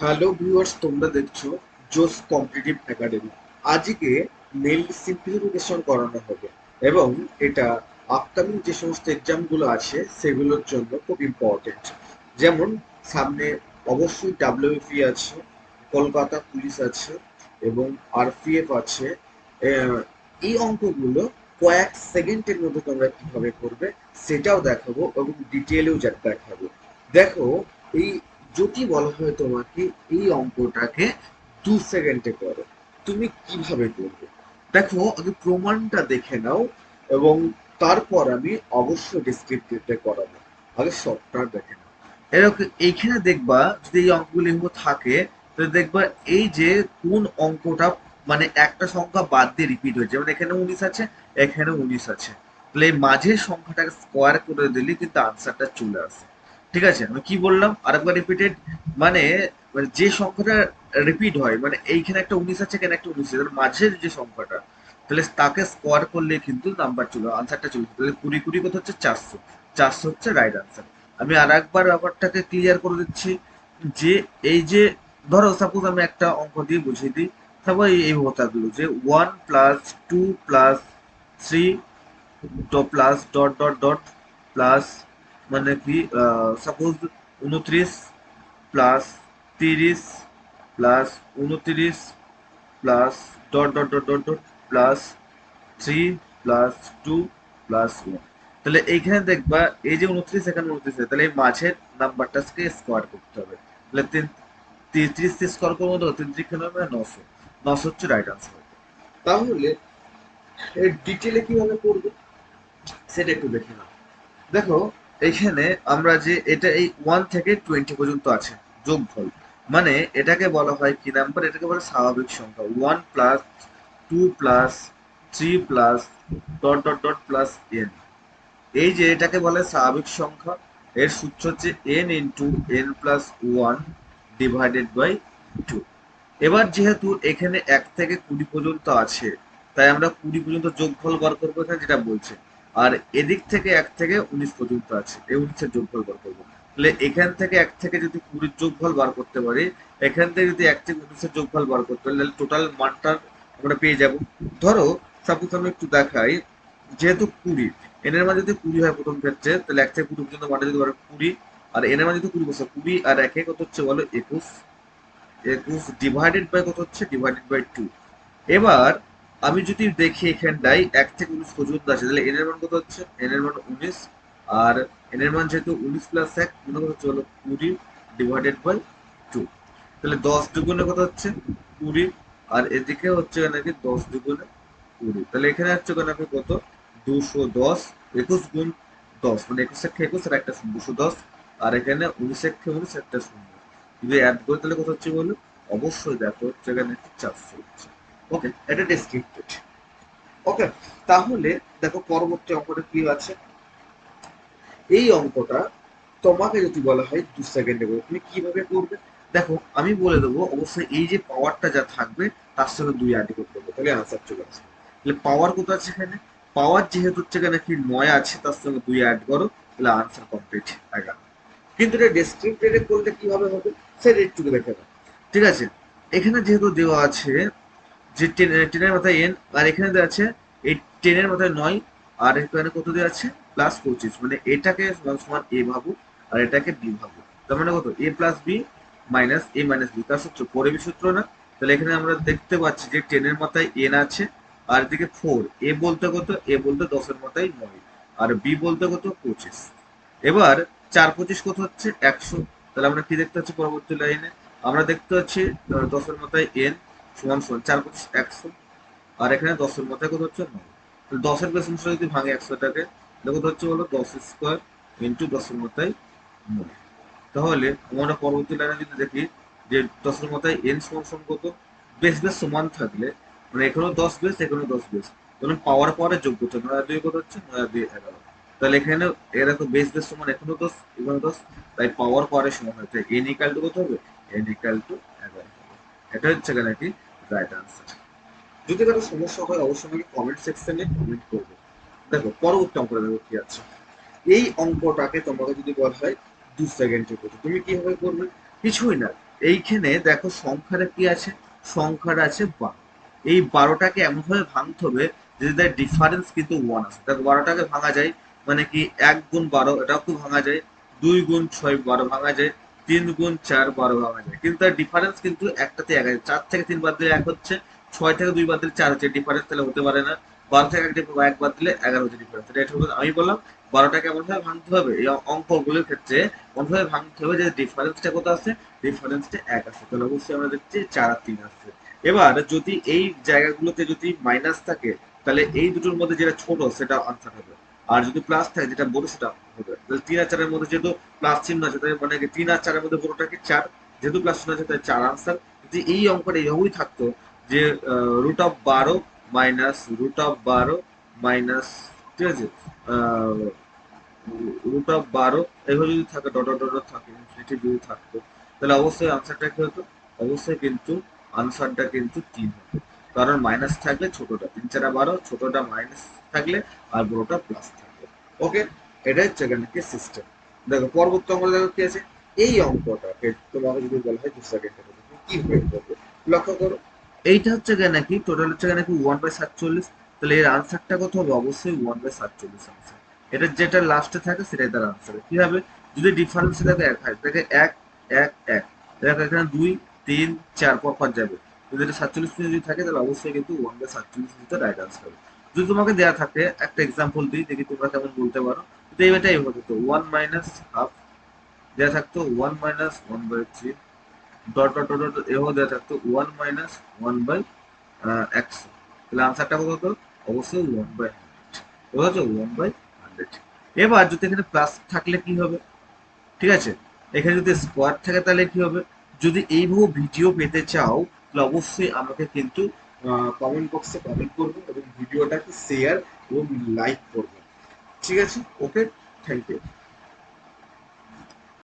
Hello viewers, তোমরা দেখছো জোস কম্পিটিটিভ একাডেমি। আজকে মেল সিম্পলিফিকেশন করানো হবে এবং এটা আপকামিং যে সমস্ত এক্সামগুলো আছে সেগুলোর জন্য খুব ইম্পর্টেন্ট। যেমন সামনে অবশ্যই ডাব্লিউএফই আছে, কলকাতা পুলিশ আছে এবং আরপিএফ আছে। আহ, এই অঙ্কগুলো কয়েক সেকেন্ডের মধ্যে তোমরা কিভাবে করবে সেটাও দেখাবো এবং ডিটেলেও দেখাবো। দেখো, এই যদি বলা হয় তোমাকে এই অঙ্কটাকে 2 সেকেন্ডে করো, তুমি কিভাবে করবে? দেখো, আগে প্রমাণটা দেখে নাও এবং তারপর আমি অবশ্যই ডেসক্রিপটিভে করাবো। আগে সবটা দেখে নাও। এরকম এইখানে দেখবা, যদি এই অঙ্কগুলি থাকে তাহলে দেখবা এই যে কোন অঙ্কটা মানে একটা সংখ্যা বাদ দিয়ে রিপিট হয়েছে, মানে এখানে 19 আছে, এখানে 19 আছে, তাহলে এই মাঝের সংখ্যাটাকে স্কোয়ার করে দিলে কিন্তু আনসারটা চলে আসে। ঠিক আছে, আমি কি বললাম আরেকবার রিপিটেড, মানে মানে যে সংখ্যাটা রিপিট হয়, মানে এইখানে একটা 19 আছে, এখানে একটা 19 আছে, তাহলে মাঝের যে সংখ্যাটা, তাহলে তাকে স্কোয়ার করলে কিন্তু নাম্বার চলে আনসারটা চলে আসে। তাহলে 20 কত হচ্ছে 400, 400 হচ্ছে রাইট আনসার। আমি আর একবার ব্যাপারটাকে ক্লিয়ার করে দিচ্ছি যে এই যে ধরো সাপোজ আমি একটা অঙ্ক দিয়ে বুঝিয়ে দিই। তারপর এই থাকলো যে 1 + 2 + 3 plus dot dot dot plus, মানে কি suppose 29 plus 30 plus 29 plus dot dot dot dot dot plus 3 + 2 + 1। তাহলে এইখানে দেখবা এই যে 29, এখানে 29 তাহলে এই মাঝের নাম্বারটাকে স্কোয়ার করতে হবে। তাহলে 33 স্কোয়ার করবো তো 33 কেন হবে 900, 900 হচ্ছে রাইট আনসার। তাহলে এর ডিটেলে কিভাবে করবে সেটা একটু দেখে নাও। দেখো, এখানে আমরা যে এটা এই 1 থেকে 20 পর্যন্ত আছে যোগফল, মানে এটাকে বলা হয় কি নাম্বার, এটাকে বলে স্বাভাবিক সংখ্যা। 1 + 2 + 3 dot dot dot plus N, এই যে এটাকে বলে স্বাভাবিক সংখ্যা। এর সূত্র হচ্ছে n × n+1 / 2। এবার যেহেতু এখানে 1 থেকে 20 পর্যন্ত আছে, তাই আমরা 20 পর্যন্ত যোগফল বার করবো এখানে যেটা বলছে। আর এদিক থেকে 1 থেকে 19 পর্যন্ত আছে, এই 19-এর যোগফল বার করবো। তাহলে এখান থেকে 1 থেকে যদি 20-র যোগফল বার করতে পারি, এখান থেকে যদি 1 থেকে 19-এর যোগফল বার করতে পারি, তাহলে টোটাল মানটা আমরা পেয়ে যাব। ধরো সাপোজ আমি একটু দেখাই, যেহেতু 20, এন এর মান যদি 20 হয় প্রথম ক্ষেত্রে, তাহলে 1 থেকে 20 পর্যন্ত মানটা যদি 20, আর এন এর মান যদি 20 বসে, 20 আর 1 কত হচ্ছে বলো 21, 21 ডিভাইডেড বাই কত হচ্ছে ডিভাইডেড বাই 2। এবার আমি যদি দেখি এখানটায় 1 থেকে 19 পর্যন্ত আছে, তাহলে এন এর মান কত হচ্ছে, এন এর মান 19, আর এন এর মান যেহেতু 19 + 1 মনে কত হচ্ছে বলো 20 ডিভাইডেড বাই 2। তাহলে 10 দুগুণে কত হচ্ছে 20, আর এদিকে হচ্ছে নাকি 10 দুগুণে 20, তাহলে এখানে হচ্ছে নাকি কত 210, 21 গুণ 10 মানে 21 আর একটা 210, আর এখানে 19 একটা শূন্য, যদি অ্যাড করে তাহলে কত হচ্ছে বলো, অবশ্যই দেখো হচ্ছে এখানে 400 হচ্ছে। ওকে, এটা ডেসক্রিপ্টেড। ওকে, তাহলে দেখো পরবর্তী অঙ্কটা কি আছে। এই অঙ্কটা তোমাকে যদি বলা হয় 2 সেকেন্ডে করে, তুমি কিভাবে করবে? দেখো, আমি বলে দেবো অবশ্যই এই যে পাওয়ারটা যা থাকবে তার সঙ্গে 2 অ্যাড করতে হবে, তাহলে আনসার চলে আসবে। তাহলে পাওয়ার কত আছে এখানে, পাওয়ার যেহেতু হচ্ছে এখানে কি 9 আছে, তার সঙ্গে 2 অ্যাড করো, তাহলে আনসার কমপ্লিট 11। কিন্তু এটা ডেসক্রিপ্টেডে করলে কিভাবে হবে সেটা একটু দেখে নাও। ঠিক আছে, এখানে যেহেতু দেওয়া আছে যে টেনের মাথায় এন, আর এখানে দেওয়া আছে এই টেনের মাথায় 9, আর এখানে কত দেওয়া আছে +25, মানে এটাকে সমান সমান এ ভাবো আর এটাকে বি ভাবো। তার মানে কত a + b - a - b, তার সূত্র 4ab সূত্র না? তাহলে এখানে আমরা দেখতে পাচ্ছি যে টেনের মাথায় এন আছে, আর এদিকে 4, এ বলতে কত, এ বলতে 10-এর মাথায় 9, আর বি বলতে কত 25। এবার 4 × 25 কত হচ্ছে 100। তাহলে আমরা কি দেখতে পাচ্ছি পরবর্তী লাইনে, আমরা দেখতে পাচ্ছি 10-এর মাথায় এন সমান সমান 4 × 25 100, আর এখানে 10-এর মাথায় কত হচ্ছে 9। তাহলে 10-এর বেস অংশ যদি ভাঙে 100টাকে, তাহলে কত হচ্ছে বলো 10 স্কোয়ার ইন্টু 10-এর মাথায় 9। তাহলে আমরা পরবর্তী লাইনে যদি দেখি যে 10-এর মাথায় এন সমান সমান কত, বেস বেস সমান থাকলে, মানে এখানেও 10 বেস এখানেও 10 বেস, তখন পাওয়ার পাওয়ারে যোগ করছে 9 আর 2 কত হচ্ছে 9 আর 2 11। তাহলে এখানে এরা তো বেস বেস সমান, এখানেও 10 এখানেও 10, তাই পাওয়ার পাওয়ারে সমান হচ্ছে এন ইকাল টু কত হবে, এন ইকাল টু 11 হবে। এটা হচ্ছে এখানে কি রাইট আনসার। যদি কারো সমস্যা হয় অবশ্যই আমাকে কমেন্ট সেকশনে কমেন্ট করবে। দেখো পরবর্তী অঙ্কটা দেখো কি আছে। এই অঙ্কটাকে তোমাকে যদি বলা হয় 2 সেকেন্ডের করতে, তুমি কিভাবে করবে? কিছুই না, এইখানে দেখো সংখ্যাটা কি আছে, সংখ্যাটা আছে 12। এই 12টাকে এমনভাবে ভাঙতে হবে যে তার ডিফারেন্স কিন্তু 1 আছে। দেখো 12টাকে ভাঙা যায় মানে কি 1 গুণ 12 এটাও খুব ভাঙা যায়, 2 গুণ 6 12 ভাঙা যায়, 3 গুণ 4 12 ভাঙা যায়, কিন্তু তার ডিফারেন্স কিন্তু একটাতে 1 আছে। 4 থেকে 3 বাদ দিলে 1 হচ্ছে, 6 থেকে 2 বাদ দিলে 4 হচ্ছে, ডিফারেন্স তাহলে হতে পারে না। 12 থেকে 1 বাদ দিলে 11 হচ্ছে ডিফারেন্স। এটা হলো আমি বললাম 12টাকে এমনভাবে ভাঙতে হবে এই অঙ্কগুলোর ক্ষেত্রে, এমনভাবে ভাঙতে হবে যে ডিফারেন্সটা কত আছে, ডিফারেন্সটা 1 আছে। তাহলে অবশ্যই আমরা দেখছি 4 আর 3 আছে। এবার যদি এই জায়গাগুলোতে যদি মাইনাস থাকে তাহলে এই দুটোর মধ্যে যেটা ছোট সেটা আনসার হবে, আর যদি প্লাস থাকে যেটা বড় সেটা হবে। তাহলে 3 আর 4-এর মধ্যে যেহেতু প্লাস চিহ্ন আছে তাই মানে কি 3 আর 4-এর মধ্যে বড়টা কি 4, যেহেতু প্লাস চিহ্ন আছে তাই 4 আনসার। যদি এই অঙ্কটা এইভাবেই থাকতো যে √12 মাইনাস √12 মাইনাস, ঠিক আছে, √12 এইভাবে যদি থাকে, ডট ডট ডট থাকে, ইনফিনিটি যদি থাকতো, তাহলে অবশ্যই আনসারটা কি হতো, অবশ্যই কিন্তু আনসারটা কিন্তু 3 হতো। কারণ মাইনাস থাকলে ছোটটা 3 4 12, ছোটটা মাইনাস থাকলে আর বড়টা প্লাস থাকবে। ওকে, এটাই হচ্ছে এখানে কি সিস্টেম। দেখো পরবর্তী অঙ্ক দেখো কি আছে, এই অঙ্কটাকে তোমাকে যদি বলা হয় 2 সেকেন্ডের মধ্যে তুমি কি বের করবে, লক্ষ্য করো। এইটা হচ্ছে গিয়ে নাকি টোটাল হচ্ছে গিয়ে নাকি 1/47। তাহলে এর আনসারটা কত হবে, অবশ্যই 1/47 আনসার। এটা যেটা লাস্টে থাকে সেটাই তার আনসার। কি হবে, যদি ডিফারেন্স থাকে 1 হয়, দেখে 1 1 1, দেখো এখানে 2 3 4 পর পর যাবে। যদি এটা 47 যদি থাকে তাহলে অবশ্যই কিন্তু 1/47 রাইট আনসার হবে। যদি তোমাকে দেওয়া থাকে একটা এক্সাম্পল দিই, দেখি তোমরা কেমন বলতে পারো। তো এটাই হতো 1 মাইনাস হাফ, দেওয়া থাকতো 1 minus 1/3, dot dot dot dot এভাবে দেওয়া থাকতো 1 মাইনাস 1/100। তাহলে আনসারটা কত হতো, অবশ্যই 1/100। বুঝা 1/100। এবার যদি এখানে প্লাস থাকলে কি হবে, ঠিক আছে, এখানে যদি স্কোয়ার থাকে তাহলে কি হবে। যদি এইভাবে ভিডিও পেতে চাও তাহলে অবশ্যই আমাকে কিন্তু কমেন্ট বক্সে কমেন্ট করবে এবং ভিডিওটাকে শেয়ার এবং লাইক করবে। ঠিক আছে, ওকে, থ্যাংক ইউ।